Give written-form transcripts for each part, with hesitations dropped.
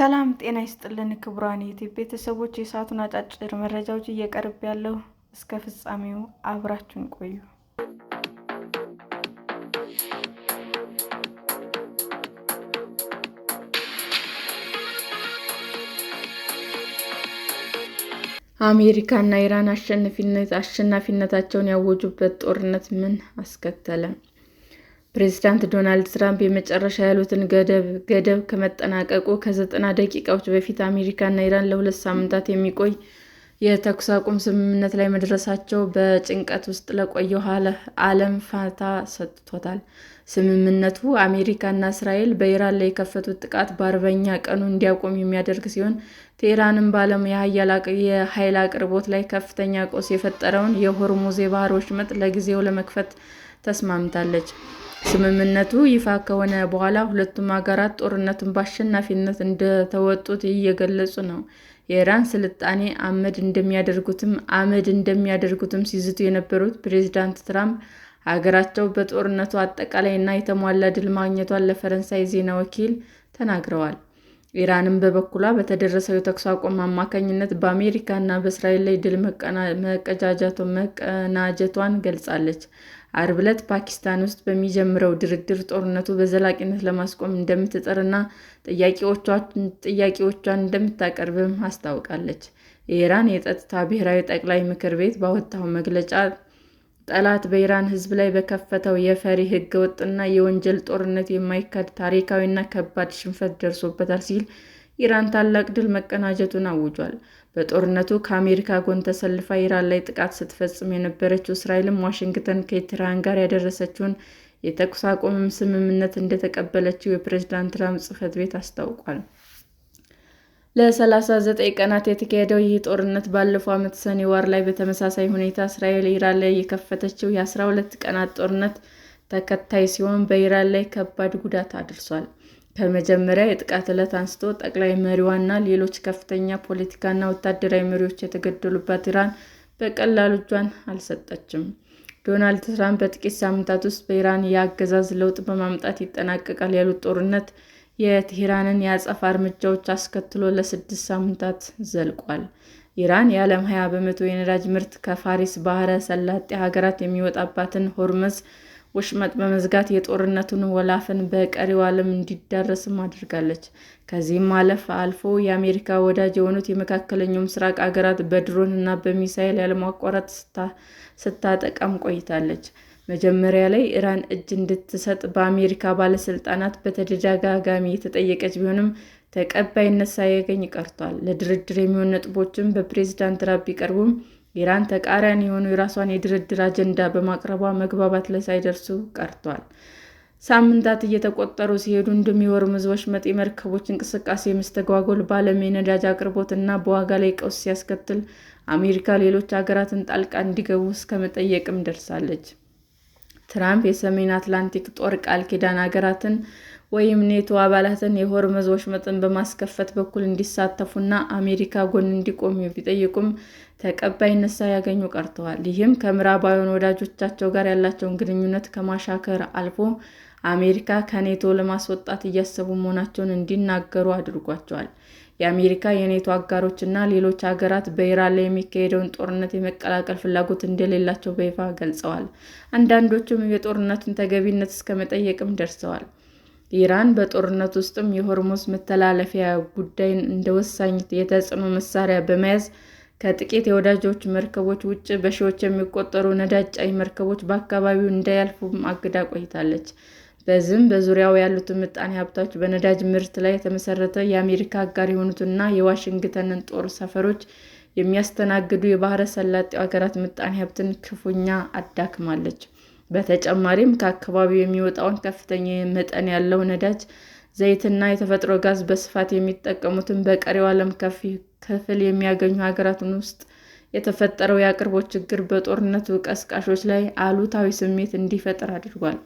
ሰላም ጤና ይስጥልን ክቡራን የዩቲዩብ ቤተሰቦች፣ የሰዓቱን አጫጭር መረጃዎች እየቀርብ ያለው እስከ ፍጻሜው አብራችሁን ቆዩ። አሜሪካና ኢራን አሸናፊነታቸውን ያወጁበት ጦርነት ምን አስከተለ? ፕሬዝዳንት ዶናልድ ትራምፕ የመጨረሻ ያሉትን ገደብ ከመጠናቀቁ ከ90 ደቂቃዎች በፊት አሜሪካና ኢራን ለ2 ሳምንታት የሚቆይ የተኩስ አቁም ስምምነት ላይ መድረሳቸው በጭንቀት ውስጥ ለቆየው ዓለም ፋታ ሰጥቶታል። ስምምነቱ አሜሪካና እስራኤል በኢራን ላይ የከፈቱት ጥቃት በ40ኛ ቀኑ እንዲያቆም የሚያደርግ ሲሆን፣ ቴህራንም በዓለም የኃይል አቅርቦት ላይ ከፍተኛ ቀውስ የፈጠረውን የሆርሙዝ የባህር ወሽመጥ ለጊዜው ለመክፈት ተስማምታለች። ስምምነቱ ይፋ ከሆነ በኋላ ሁለቱም ሀገራት ጦርነቱን በአሸናፊነት እንደተወጡት እየገለጹ ነው። የኢራን ስልጣኔ አመድ እንደሚያደርጉትም ሲዝቱ የነበሩት ፕሬዝዳንት ትራምፕ ሀገራቸው በጦርነቱ አጠቃላይ እና የተሟላ ድል ማግኘቷን ለፈረንሳይ ዜና ወኪል ተናግረዋል። ኢራንም በበኩሏ በተደረሰው የተኩስ አቁም አማካኝነት በአሜሪካ እና በእስራኤል ላይ ድል መቀናጀቷን ገልጻለች። ዓርብ ዕለት ፓኪስታን ውስጥ በሚጀምረው ድርድር ጦርነቱ በዘላቂነት ለማስቆም እንደምትጥር እና ጥያቄዎቿን እንደምታቀርብም አስታውቃለች። የኢራን የጸጥታ ብሔራዊ ጠቅላይ ምክር ቤት ባወጣው መግለጫ ጠላት በኢራን ሕዝብ ላይ በከፈተው የፈሪ ሕገወጥና የወንጀል ጦርነት የማይካድ ታሪካዊና ከባድ ሽንፈት ደርሶበታል ሲል ኢራን ታላቅ ድል መቀናጀቱን አውጇል። በጦርነቱ ከአሜሪካ ጎን ተሰልፋ ኢራን ላይ ጥቃት ስትፈጽም የነበረችው እስራኤልም ዋሽንግተን ከቴህራን ጋር ያደረሰችውን የተኩስ አቁም ስምምነት እንደተቀበለችው የፕሬዝዳንት ትራምፕ ጽሕፈት ቤት አስታውቋል። ለ39 ቀናት የተካሄደው ይህ ጦርነት ባለፈው ዓመት ሰኔ ወር ላይ በተመሳሳይ ሁኔታ እስራኤል ኢራን ላይ የከፈተችው የ12 ቀናት ጦርነት ተከታይ ሲሆን በኢራን ላይ ከባድ ጉዳት አድርሷል። ከመጀመሪያው የጥቃት ዕለት አንስቶ ጠቅላይ መሪዋና ሌሎች ከፍተኛ ፖለቲካና ወታደራዊ መሪዎች የተገደሉባት ኢራን በቀላሉ እጇን አልሰጠችም። ዶናልድ ትራምፕ በጥቂት ሳምንታት ውስጥ በኢራን የአገዛዝ ለውጥ በማምጣት ይጠናቀቃል ያሉት ጦርነት የቴህራንን የአጸፋ እርምጃዎች አስከትሎ ለ6 ሳምንታት ዘልቋል። ኢራን የዓለም 20% የነዳጅ ምርት ከፋርስ ባሕረ ሰላጤ ሀገራት የሚወጣባትን ሆርሙዝ ወሽመጥ በመዝጋት የጦርነቱን ወላፈን በቀሪው ዓለም እንዲዳረስም አድርጋለች። ከዚህም አልፎ የአሜሪካ ወዳጅ የሆኑት የመካከለኛው ምስራቅ አገራት በድሮን እና በሚሳይል ያለማቋረጥ ስታጠቃም ቆይታለች። መጀመሪያ ላይ ኢራን እጅ እንድትሰጥ በአሜሪካ ባለስልጣናት በተደጋጋሚ የተጠየቀች ቢሆንም ተቀባይነት ሳያገኝ ቀርቷል። ለድርድር የሚሆኑ ነጥቦችም በፕሬዝዳንት ትራምፕ ቢቀርቡም ኢራን ተቃራኒ የሆኑ የራሷን የድርድር አጀንዳ በማቅረቧ መግባባት ላይ ሳይደርሱ ቀርቷል። ሳምንታት እየተቆጠሩ ሲሄዱ እንዲሁም የሆርሙዝ ወሽመጥ የመርከቦች እንቅስቃሴ መስተጓጎል በዓለም የነዳጅ አቅርቦት እና በዋጋ ላይ ቀውስ ሲያስከትል አሜሪካ ሌሎች ሀገራትን ጣልቃ እንዲገቡ እስከ መጠየቅም ደርሳለች። ትራምፕ የሰሜን አትላንቲክ ጦር ቃል ኪዳን ሀገራትን ወይም ኔቶ አባላትን የሆርሙዝ ወሽመጥን በማስከፈት በኩል እንዲሳተፉና አሜሪካ ጎን እንዲቆሙ ቢጠይቁም ተቀባይነት ሳያገኙ ቀርተዋል። ይህም ከምዕራባውያን ወዳጆቻቸው ጋር ያላቸውን ግንኙነት ከማሻከር አልፎ አሜሪካ ከኔቶ ለማስወጣት እያሰቡ መሆናቸውን እንዲናገሩ አድርጓቸዋል። የአሜሪካ የኔቶ አጋሮች እና ሌሎች ሀገራት በኢራን ላይ የሚካሄደውን ጦርነት የመቀላቀል ፍላጎት እንደሌላቸው በይፋ ገልጸዋል። አንዳንዶቹም የጦርነቱን ተገቢነት እስከ መጠየቅም ደርሰዋል። ኢራን በጦርነት ውስጥም የሆርሙዝ መተላለፊያ ጉዳይን እንደ ወሳኝ የተጽዕኖ መሳሪያ በመያዝ ከጥቂት የወዳጆች መርከቦች ውጭ በሺዎች የሚቆጠሩ ነዳጅ ጫኝ መርከቦች በአካባቢው እንዳያልፉም አግዳ ቆይታለች። በዚህም በዙሪያው ያሉትን ምጣኔ ሀብቶች በነዳጅ ምርት ላይ የተመሰረተ የአሜሪካ አጋር የሆኑትና የዋሽንግተንን ጦር ሰፈሮች የሚያስተናግዱ የባሕረ ሰላጤው ሀገራት ምጣኔ ሀብትን ክፉኛ አዳክማለች። በተጨማሪም ከአካባቢው የሚወጣውን ከፍተኛ መጠን ያለው ነዳጅ፣ ዘይትና የተፈጥሮ ጋዝ በስፋት የሚጠቀሙትን በቀሪው ዓለም ክፍል የሚያገኙ ሀገራትን ውስጥ የተፈጠረው የአቅርቦት ችግር በጦርነቱ ቀስቃሾች ላይ አሉታዊ ስሜት እንዲፈጠር አድርጓል።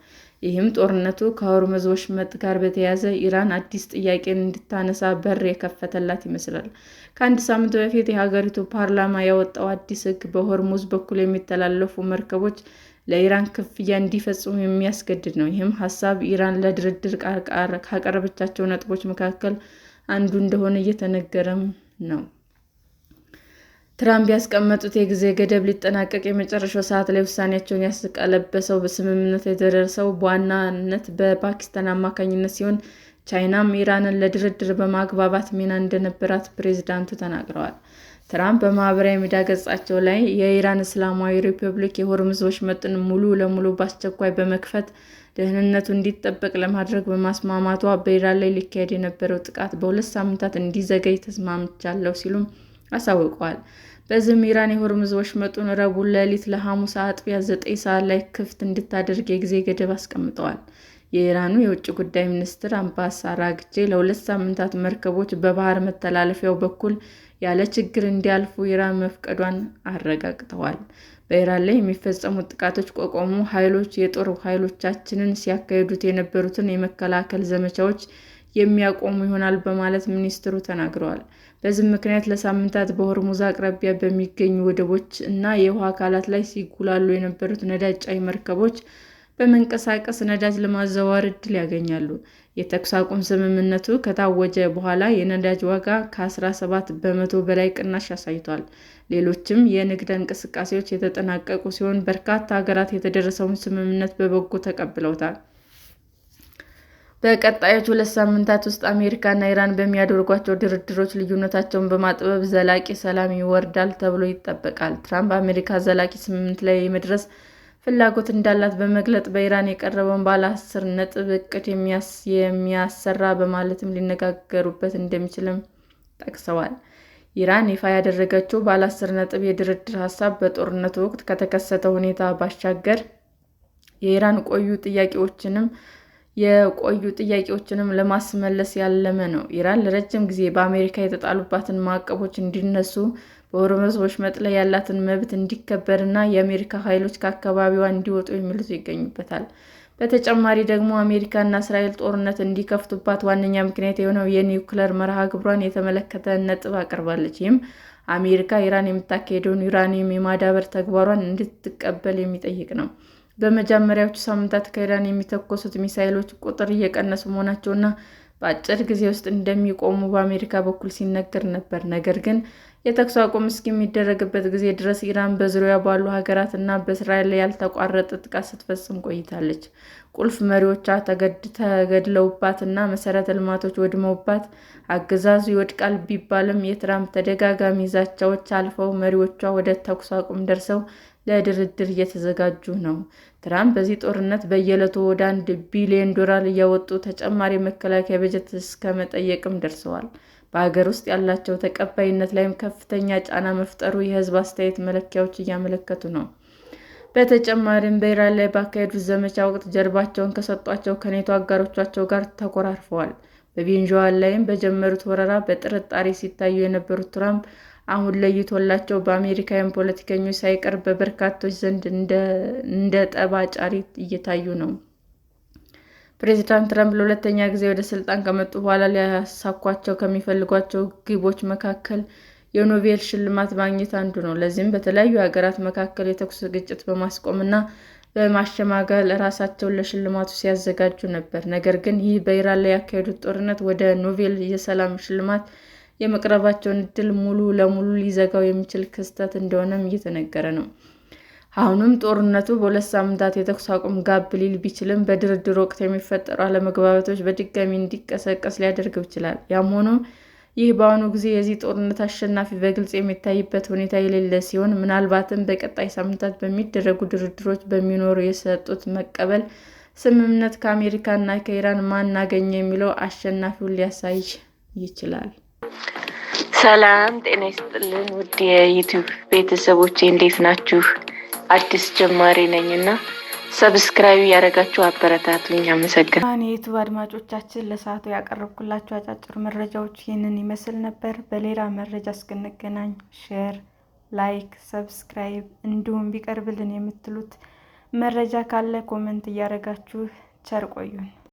ይህም ጦርነቱ ከሆርሙዝ ወሽመጥ ጋር በተያያዘ ኢራን አዲስ ጥያቄን እንድታነሳ በር የከፈተላት ይመስላል። ከአንድ ሳምንት በፊት የሀገሪቱ ፓርላማ ያወጣው አዲስ ሕግ በሆርሙዝ በኩል የሚተላለፉ መርከቦች ለኢራን ክፍያ እንዲፈጽሙ የሚያስገድድ ነው። ይህም ሀሳብ ኢራን ለድርድር ካቀረበቻቸው ነጥቦች መካከል አንዱ እንደሆነ እየተነገረም ነው። ትራምፕ ያስቀመጡት የጊዜ ገደብ ሊጠናቀቅ የመጨረሻው ሰዓት ላይ ውሳኔያቸውን ያስቀለበሰው ስምምነት የተደረሰው በዋናነት በፓኪስታን አማካኝነት ሲሆን ቻይናም ኢራንን ለድርድር በማግባባት ሚና እንደነበራት ፕሬዝዳንቱ ተናግረዋል። ትራምፕ በማህበራዊ ሚዲያ ገጻቸው ላይ የኢራን እስላማዊ ሪፐብሊክ የሆርሙዝ ወሽመጥን ሙሉ ለሙሉ በአስቸኳይ በመክፈት ደህንነቱ እንዲጠበቅ ለማድረግ በማስማማቷ በኢራን ላይ ሊካሄድ የነበረው ጥቃት በ2 ሳምንታት እንዲዘገይ ተስማምቻለሁ ሲሉም አሳውቀዋል። በዚህም ኢራን የሆርሙዝ ወሽመጡን ረቡዕ ሌሊት ለሐሙስ አጥቢያ 9 ሰዓት ላይ ክፍት እንድታደርግ የጊዜ ገደብ አስቀምጠዋል። የኢራኑ የውጭ ጉዳይ ሚኒስትር አባስ አራግቺ ለ2 ሳምንታት መርከቦች በባህር መተላለፊያው በኩል ያለ ችግር እንዲያልፉ ኢራን መፍቀዷን አረጋግጠዋል። በኢራን ላይ የሚፈጸሙት ጥቃቶች ቆቆሙ ኃይሎች የጦር ኃይሎቻችንን ሲያካሂዱት የነበሩትን የመከላከል ዘመቻዎች የሚያቆሙ ይሆናል በማለት ሚኒስትሩ ተናግረዋል። በዚህም ምክንያት ለሳምንታት በሆርሙዝ አቅራቢያ በሚገኙ ወደቦች እና የውሃ አካላት ላይ ሲጉላሉ የነበሩት ነዳጅ ጫኝ መርከቦች በመንቀሳቀስ ነዳጅ ለማዘዋወር ዕድል ያገኛሉ። የተኩስ አቁም ስምምነቱ ከታወጀ በኋላ የነዳጅ ዋጋ ከ17 በመቶ በላይ ቅናሽ አሳይቷል። ሌሎችም የንግድ እንቅስቃሴዎች የተጠናቀቁ ሲሆን በርካታ ሀገራት የተደረሰውን ስምምነት በበጎ ተቀብለውታል። በቀጣዮቹ 2 ሳምንታት ውስጥ አሜሪካና ኢራን በሚያደርጓቸው ድርድሮች ልዩነታቸውን በማጥበብ ዘላቂ ሰላም ይወርዳል ተብሎ ይጠበቃል። ትራምፕ አሜሪካ ዘላቂ ስምምነት ላይ የመድረስ ፍላጎት እንዳላት በመግለጽ በኢራን የቀረበውን ባለ 10 ነጥብ ዕቅድ የሚያሰራ በማለትም ሊነጋገሩበት እንደሚችልም ጠቅሰዋል። ኢራን ይፋ ያደረገችው ባለ 10 ነጥብ የድርድር ሀሳብ በጦርነቱ ወቅት ከተከሰተው ሁኔታ ባሻገር የኢራን የቆዩ ጥያቄዎችንም ለማስመለስ ያለመ ነው። ኢራን ለረጅም ጊዜ በአሜሪካ የተጣሉባትን ማዕቀቦች እንዲነሱ፣ በሆርሙዝ ወሽመጥ ላይ ያላትን መብት እንዲከበር እና የአሜሪካ ኃይሎች ከአካባቢዋ እንዲወጡ የሚሉት ይገኙበታል። በተጨማሪ ደግሞ አሜሪካና እስራኤል ጦርነት እንዲከፍቱባት ዋነኛ ምክንያት የሆነው የኒውክሌር መርሃ ግብሯን የተመለከተ ነጥብ አቅርባለች። ይህም አሜሪካ ኢራን የምታካሄደውን ዩራኒየም የማዳበር ተግባሯን እንድትቀበል የሚጠይቅ ነው። በመጀመሪያዎቹ ሳምንታት ከኢራን የሚተኮሱት ሚሳኤሎች ቁጥር እየቀነሱ መሆናቸውና በአጭር ጊዜ ውስጥ እንደሚቆሙ በአሜሪካ በኩል ሲነገር ነበር። ነገር ግን የተኩስ አቁም እስከሚደረግበት ጊዜ ድረስ ኢራን በዙሪያዋ ባሉ ሀገራት እና በእስራኤል ላይ ያልተቋረጠ ጥቃት ስትፈጽም ቆይታለች። ቁልፍ መሪዎቿ ተገድለውባት እና መሠረተ ልማቶች ወድመውባት አገዛዙ ይወድቃል ቢባልም የትራምፕ ተደጋጋሚ ዛቻዎች አልፈው መሪዎቿ ወደ ተኩስ አቁም ደርሰው ለድርድር እየተዘጋጁ ነው። ትራምፕ በዚህ ጦርነት በየዕለቱ ወደ $1 ቢሊዮን እያወጡ ተጨማሪ መከላከያ በጀት እስከ መጠየቅም ደርሰዋል። በሀገር ውስጥ ያላቸው ተቀባይነት ላይም ከፍተኛ ጫና መፍጠሩ የሕዝብ አስተያየት መለኪያዎች እያመለከቱ ነው። በተጨማሪም በኢራን ላይ ባካሄዱት ዘመቻ ወቅት ጀርባቸውን ከሰጧቸው ከኔቶ አጋሮቻቸው ጋር ተኮራርፈዋል። በቬኔዙዌላ ላይም በጀመሩት ወረራ በጥርጣሬ ሲታዩ የነበሩት ትራምፕ አሁን ለይቶላቸው በአሜሪካውያን ፖለቲከኞች ሳይቀር በበርካቶች ዘንድ እንደ ጠብ አጫሪ እየታዩ ነው። ፕሬዚዳንት ትራምፕ ለሁለተኛ ጊዜ ወደ ስልጣን ከመጡ በኋላ ሊያሳኳቸው ከሚፈልጓቸው ግቦች መካከል የኖቤል ሽልማት ማግኘት አንዱ ነው። ለዚህም በተለያዩ ሀገራት መካከል የተኩስ ግጭት በማስቆም እና በማሸማገል ራሳቸውን ለሽልማቱ ሲያዘጋጁ ነበር። ነገር ግን ይህ በኢራን ላይ ያካሄዱት ጦርነት ወደ ኖቤል የሰላም ሽልማት የመቅረባቸውን ዕድል ሙሉ ለሙሉ ሊዘጋው የሚችል ክስተት እንደሆነም እየተነገረ ነው። አሁንም ጦርነቱ በ2 ሳምንታት የተኩስ አቁም ጋብ ሊል ቢችልም በድርድር ወቅት የሚፈጠሩ አለመግባባቶች በድጋሚ እንዲቀሰቀስ ሊያደርገው ይችላል። ያም ሆኖ ይህ በአሁኑ ጊዜ የዚህ ጦርነት አሸናፊ በግልጽ የሚታይበት ሁኔታ የሌለ ሲሆን፣ ምናልባትም በቀጣይ ሳምንታት በሚደረጉ ድርድሮች በሚኖሩ የሰጡት መቀበል ስምምነት ከአሜሪካ እና ከኢራን ማን አገኘ የሚለው አሸናፊውን ሊያሳይ ይችላል። ሰላም ጤና ይስጥልን ውድ የዩቲዩብ ቤተሰቦቼ እንዴት ናችሁ? አዲስ ጀማሪ ነኝና ሰብስክራይብ ያደረጋችሁ አበረታቱኝ። አመሰግናለሁ። የዩቲዩብ አድማጮቻችን ለሰዓቱ ያቀረብኩላችሁ አጫጭር መረጃዎች ይህንን ይመስል ነበር። በሌላ መረጃ እስክንገናኝ ሼር፣ ላይክ፣ ሰብስክራይብ እንዲሁም ቢቀርብልን የምትሉት መረጃ ካለ ኮሜንት እያደረጋችሁ ቸር ቆዩን።